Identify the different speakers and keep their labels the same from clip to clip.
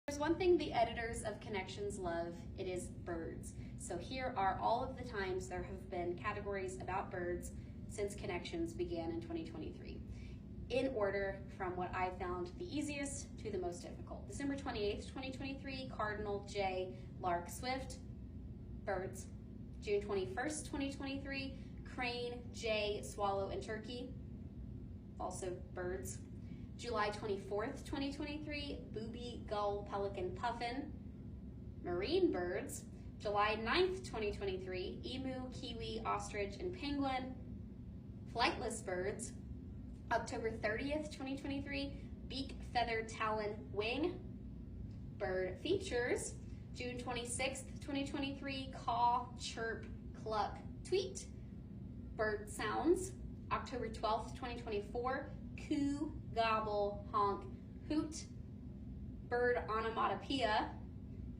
Speaker 1: There's one thing the editors of Connections love, it is birds. So here are all of the times there have been categories about birds since Connections began in 2023. In order from what I found the easiest to the most difficult. December 28th, 2023, Cardinal, Jay, Lark, Swift, birds. June 21st, 2023, Crane, Jay, Swallow, and Turkey, also birds. July 24th, 2023, Booby, Gull, Pelican, Puffin, marine birds. July 9th, 2023, Emu, Kiwi, Ostrich, and Penguin, flightless birds. October 30th, 2023, Beak, Feather, Talon, Wing, bird features. June 26th, 2023, Caw, Chirp, Cluck, Tweet, bird sounds. October 12th, 2024, Coo, Gobble, Honk, Hoot, bird onomatopoeia.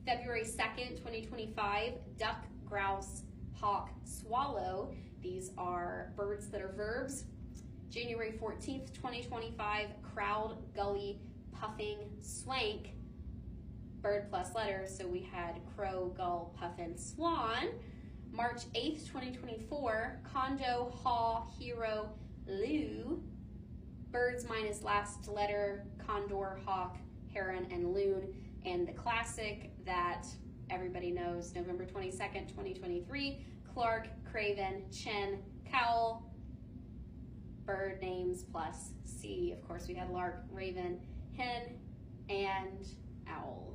Speaker 1: February 2nd, 2025, Duck, Grouse, Hawk, Swallow. These are birds that are verbs. January 14th, 2025, Crowd, Gully, Puffing, Swank, bird plus letters, so we had crow, gull, puffin, swan. March 8th, 2024, Condo, Haw, Hero, Loo, birds minus last letter, condor, hawk, heron, and loon. And the classic that everybody knows, November 22nd, 2023, Clark, Craven, Chen, Cowl, bird names plus C. Of course, we had lark, raven, hen, and owl.